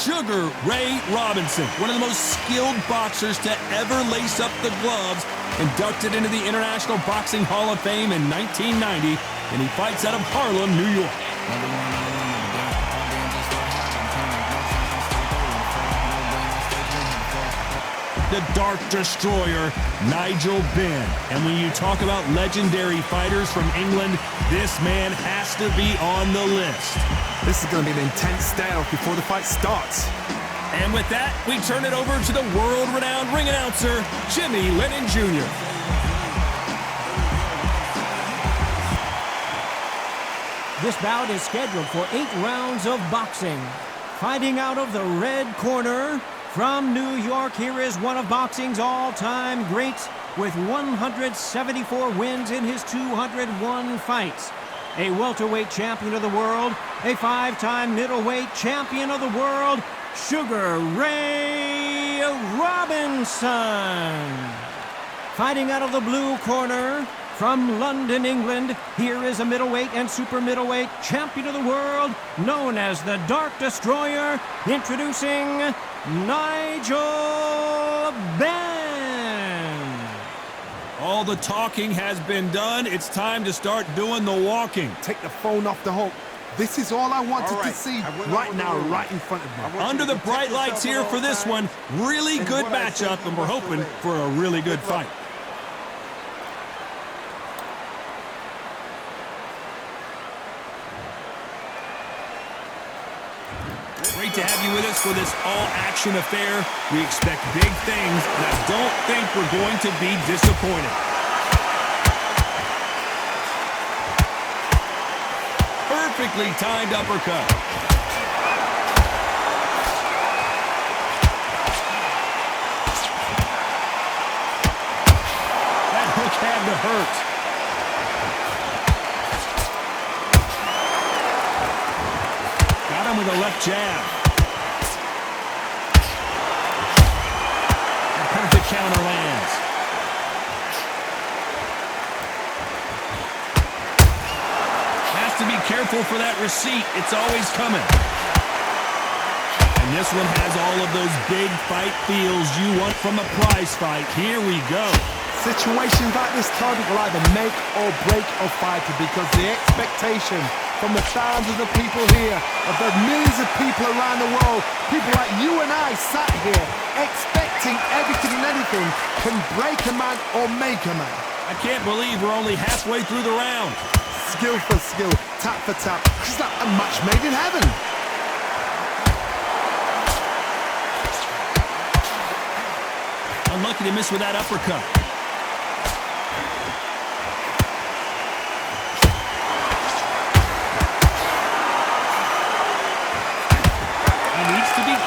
Sugar Ray Robinson, one of the most skilled boxers to ever lace up the gloves, inducted into the International Boxing Hall of Fame in 1990, and he fights out of Harlem, New York. The Dark Destroyer, Nigel Benn. And when you talk about legendary fighters from England, this man has to be on the list. This is going to be an intense standoff before the fight starts. And with that, we turn it over to the world-renowned ring announcer, Jimmy Lennon Jr. This bout is scheduled for 8 rounds of boxing. Fighting out of the red corner, from New York, here is one of boxing's all-time greats with 174 wins in his 201 fights. A welterweight champion of the world, a 5-time middleweight champion of the world, Sugar Ray Robinson. Fighting out of the blue corner, from London, England, here is a middleweight and super middleweight champion of the world, known as the Dark Destroyer, introducing Nigel Benn. All the talking has been done. It's time to start doing the walking. Take the phone off the hook. This is all I wanted to see right now, right in front of me. Under the bright lights here for this one, really good matchup, and we're hoping for a really good fight. Great to have you with us for this all-action affair. We expect big things, and I don't think we're going to be disappointed. Perfectly timed uppercut. That hook had to hurt. Got him with a left jab. The counter lands. Has to be careful for that receipt. It's always coming. And this one has all of those big fight feels you want from a prize fight. Here we go. Situations like this, Todd, will either make or break a fighter, because the expectation from the thousands of people here, of the millions of people around the world, people like you and I sat here expecting everything and anything, can break a man or make a man. I can't believe we're only halfway through the round. Skill for skill, tap for tap. It's like a match made in heaven. Unlucky to miss with that uppercut.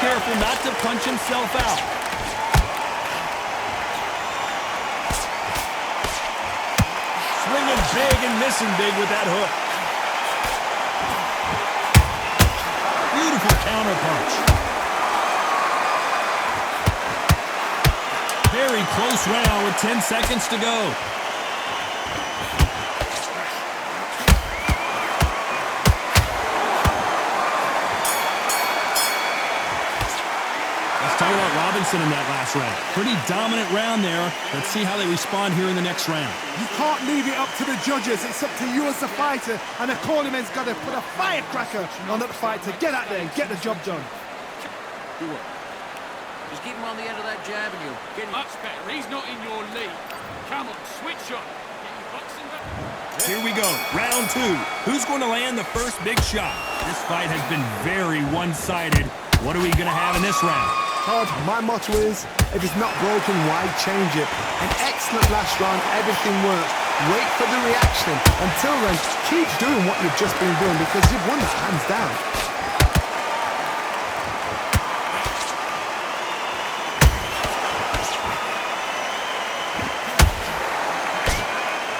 Careful not to punch himself out. Swinging big and missing big with that hook. Beautiful counter punch. Very close round with 10 seconds to go. Talk about Robinson in that last round. Pretty dominant round there. Let's see how they respond here in the next round. You can't leave it up to the judges. It's up to you as the fighter, and the cornerman's got to put a firecracker on that fight to get out there and get the job done. Do it. Just keep him on the end of that jab and you'll get him. Much better. He's not in your league. Come on, switch on. Get your boxing back. Here we go, round 2. Who's going to land the first big shot? This fight has been very one-sided. What are we going to have in this round? Todd, my motto is, if it's not broken, why change it? An excellent last round, everything works. Wait for the reaction. Until then, keep doing what you've just been doing, because you've won this hands down.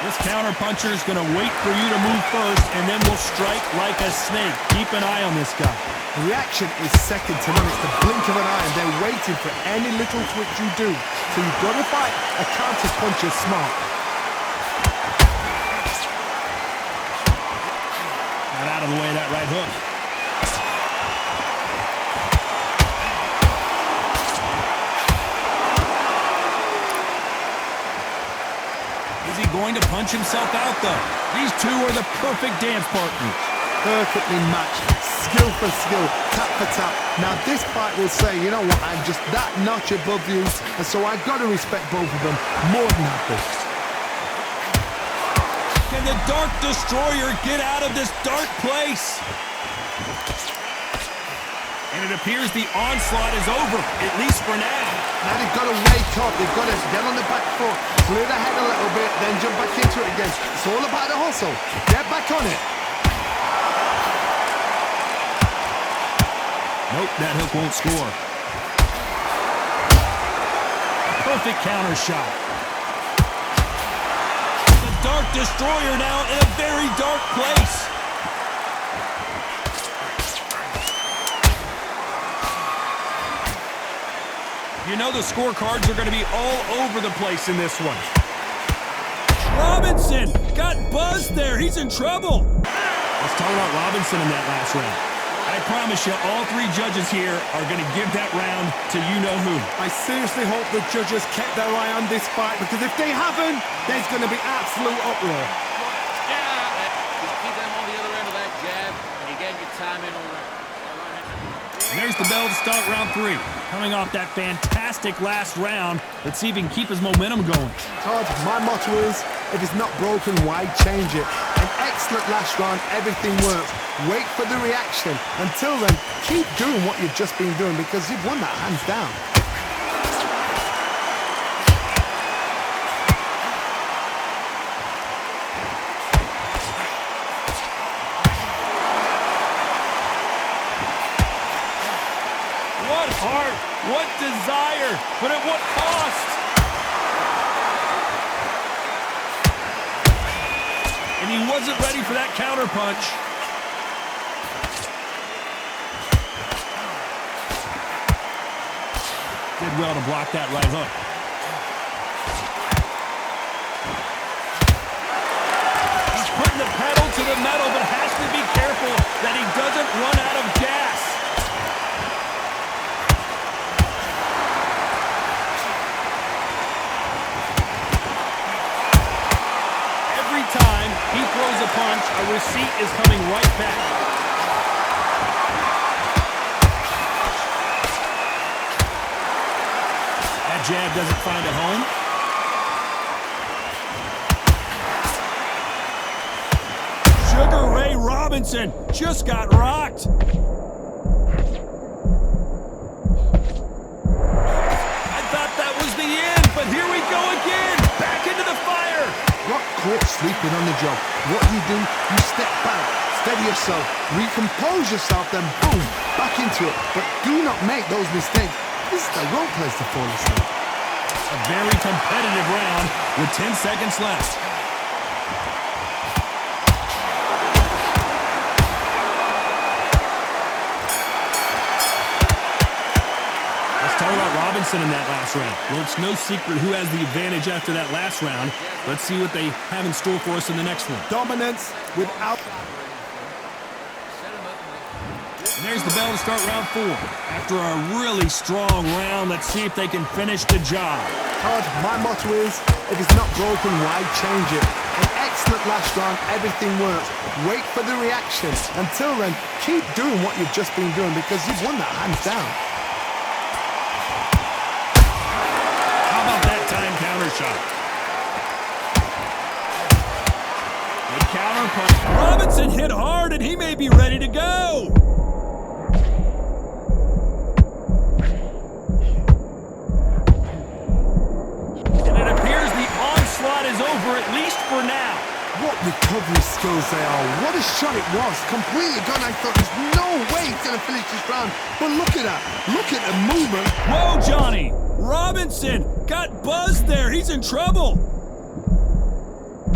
This counter-puncher is going to wait for you to move first, and then will strike like a snake. Keep an eye on this guy. The reaction is second to none. It's the blink of an eye, and they're waiting for any little twitch you do. So you've got to fight a counter-puncher smart. Got out of the way of that right hook. going to punch himself out, though. These two are the perfect dance partners. Perfectly matched, skill for skill, tap for tap. Now this fight will say, you know what, I'm just that notch above you, and so I've got to respect both of them more than happy. Can the Dark Destroyer get out of this dark place? And it appears the onslaught is over, at least for now. Now they've got to wake up, they've got to get on the back foot, clear the head a little bit, then jump back into it again. It's all about the hustle. Get back on it. Nope, that hook won't score. Perfect counter shot. The Dark Destroyer now in a very dark place. You know the scorecards are going to be all over the place in this one. Robinson got buzzed there. He's in trouble. Let's talk about Robinson in that last round. I promise you, all three judges here are going to give that round to you-know-who. I seriously hope the judges kept their eye on this fight, because if they haven't, there's going to be absolute uproar. Just keep them on the other end of that jab, and you get your time in already. And there's the bell to start round 3. Coming off that fantastic last round, let's see if he can keep his momentum going. Todd, my motto is, if it's not broken, why change it? An excellent last round, everything works. Wait for the reaction. Until then, keep doing what you've just been doing, because you've won that hands down. What heart, what desire, but at what cost? And he wasn't ready for that counter punch. Did well to block that right hook. He's putting the pedal to the metal, but has to be careful that he doesn't run out of gas. Every time he throws a punch, a receipt is coming right back. Jab doesn't find a home. Sugar Ray Robinson just got rocked. I thought that was the end, but here we go again. Back into the fire. Got caught sleeping on the job. What do? You step back, steady yourself, recompose yourself, then boom, back into it. But do not make those mistakes. This is the wrong place to fall asleep. A very competitive round with 10 seconds left. Let's talk about Robinson in that last round. Well, it's no secret who has the advantage after that last round. Let's see what they have in store for us in the next one. Dominance without... And there's the bell to start round 4. After a really strong round, let's see if they can finish the job. Todd, my motto is, if it's not broken, why change it? An excellent last round, everything works. Wait for the reaction. Until then, keep doing what you've just been doing, because you've won that hands down. How about that time counter shot? Good counter punch. Robinson hit hard, and he may be ready to go. Is over, at least for now. What recovery skills they are. What a shot it was. Completely gone. I thought there's no way he's going to finish this round. But look at that. Look at the movement. Whoa, Johnny. Robinson got buzzed there. He's in trouble.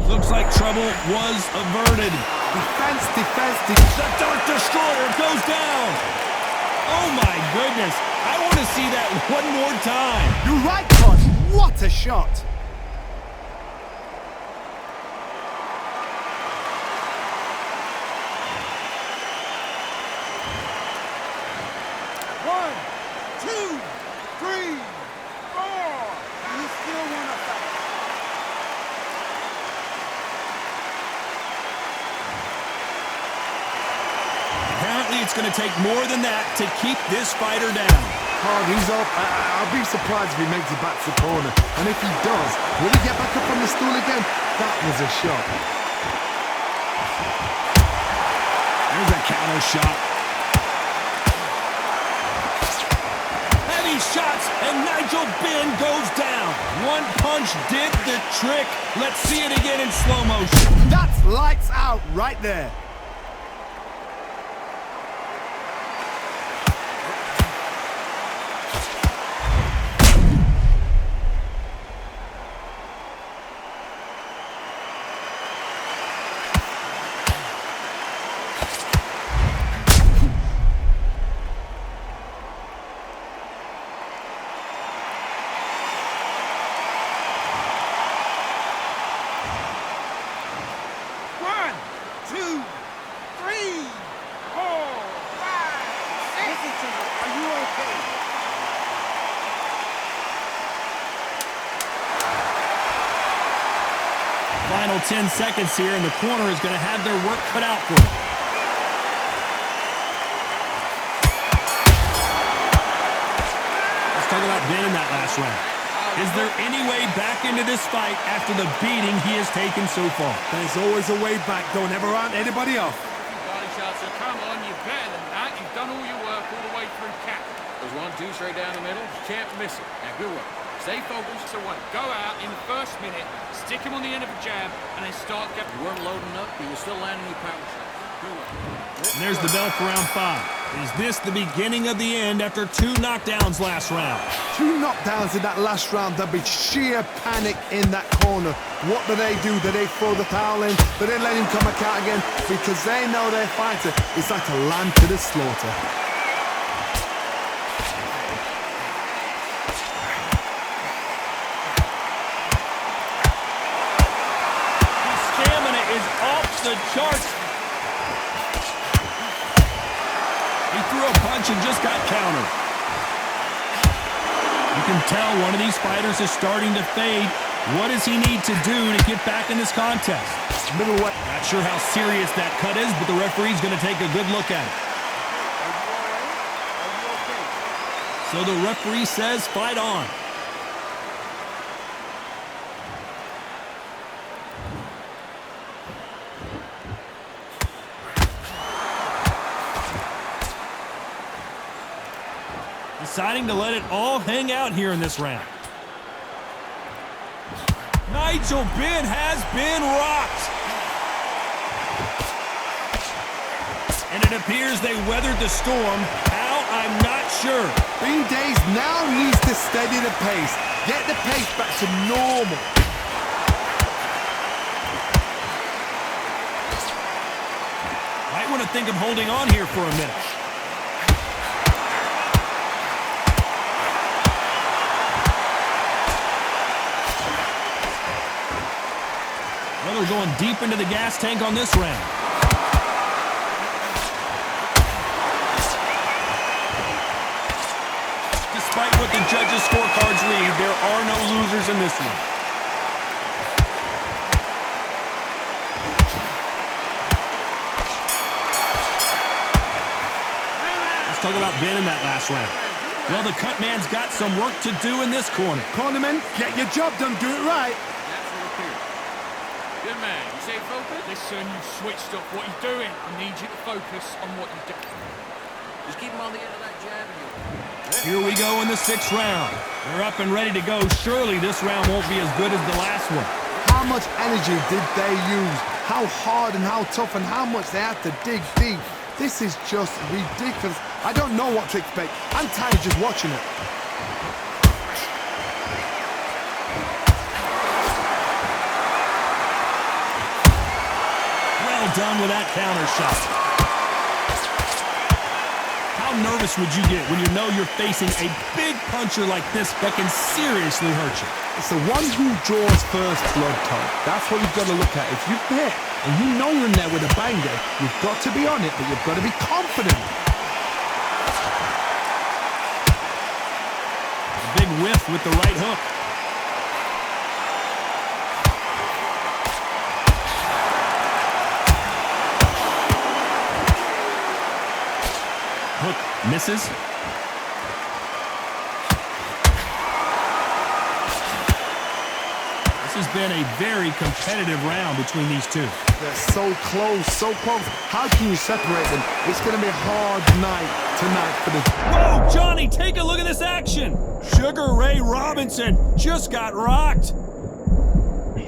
Looks like trouble was averted. Defense. The Dark Destroyer goes down. Oh, my goodness. I want to see that one more time. You're right, Todd. What a shot. going to take more than that to keep this fighter down. Oh, he's up. I'll be surprised if he makes it back to the corner. And if he does, will he get back up on the stool again? That was a shot. There's a counter shot. Heavy shots, and Nigel Benn goes down. One punch did the trick. Let's see it again in slow motion. That's lights out right there. Final 10 seconds here, and the corner is going to have their work cut out for them. Let's talk about Ben in that last round. Is there any way back into this fight after the beating he has taken so far? There's always a way back. Don't ever round anybody off. Body shots, so come on, you're better than that. You've done all your work all the way through cap. There's 1-2 straight down the middle. You can't miss it. Now, good work. Stay focused. So what? Go out in the first minute, stick him on the end of a jab, and then start getting... You weren't loading up, but you were still landing your power shots. Good work. And there's the bell for round 5. Is this the beginning of the end after 2 knockdowns last round? 2 knockdowns in that last round. There'll be sheer panic in that corner. What do? Do they throw the towel in? Do they let him come back out again? Because they know their fighter is like a lamb to the slaughter. His stamina is off the charts. He threw a punch and just got countered. You can tell one of these fighters is starting to fade. What does he need to do to get back in this contest? Middleweight. Not sure how serious that cut is, but the referee's going to take a good look at it. So the referee says fight on. Deciding to let it all hang out here in this round. Nigel Benn has been rocked. And it appears they weathered the storm. How? I'm not sure. Bean Days now needs to steady the pace. Get the pace back to normal. Might want to think of holding on here for a minute. Well, they're going deep into the gas tank on this round. Despite what the judges' scorecards read, there are no losers in this one. Let's talk about Ben in that last round. Well, the cut man's got some work to do in this corner. Cornerman, get your job done. Do it right. Good man. You say focus? Listen, you switched up what you're doing. I need you to focus on what you're doing. Just keep him on the end of that jab and you'll... Here we go in the 6th round. They're up and ready to go. Surely this round won't be as good as the last one. How much energy did they use? How hard and how tough and how much they had to dig deep. This is just ridiculous. I don't know what to expect. I'm tired just watching it. Well done with that counter shot. How nervous would you get when you know you're facing a big puncher like this that can seriously hurt you? It's the one who draws first blood, Tom. That's what you've got to look at. If you're there and you know you're in there with a banger, you've got to be on it, but you've got to be confident. A big whiff with the right hook. Misses. This has been a very competitive round between these two. They're so close, so close. How can you separate them? It's going to be a hard night tonight for them. Whoa, Johnny, take a look at this action. Sugar Ray Robinson just got rocked. We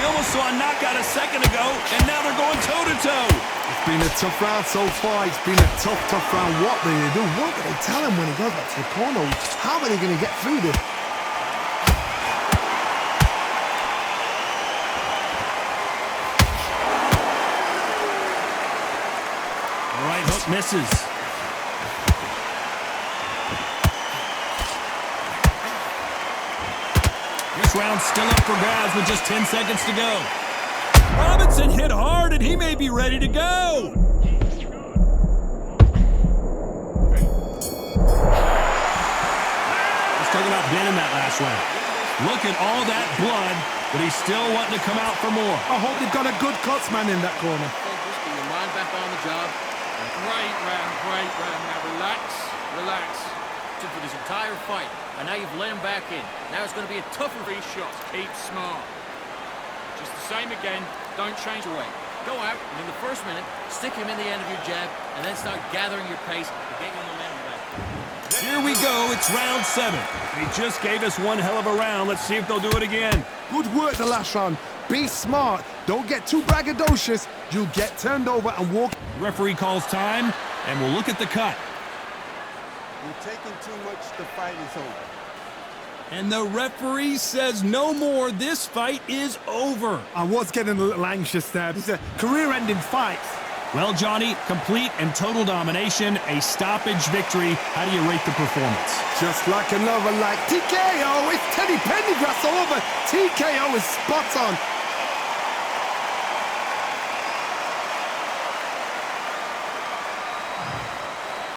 almost saw a knockout a second ago, and now they're going toe-to-toe. It's been a tough round so far. It's been a tough round. What do they do? What do they tell him when he goes back to the corner? How are they going to get through this? Right hook misses. This round's still up for grabs with just 10 seconds to go. Robinson hit hard, and he may be ready to go. Let's talk about Ben in that last round. Look at all that blood, but he's still wanting to come out for more. I hope they've got a good cuts man in that corner. Focus, get your mind back on the job. Great round, great round. Now relax, relax. For this entire fight, and now you've let him back in. Now it's going to be a tougher Three shots, keep smart. Just the same again, don't change away. Go out, and in the first minute, stick him in the end of your jab, and then start gathering your pace and get your momentum back. Here we go, it's round 7. They just gave us one hell of a round. Let's see if they'll do it again. Good work the last round. Be smart. Don't get too braggadocious. You'll get turned over and walk. Referee calls time, and we'll look at the cut. You're taking too much, the fight is over. And the referee says no more. This fight is over. I was getting a little anxious there. It's a career-ending fight. Well, Johnny, complete and total domination, a stoppage victory. How do you rate the performance? Just like another like TKO. It's Teddy Pendergrass all over. TKO is spot on.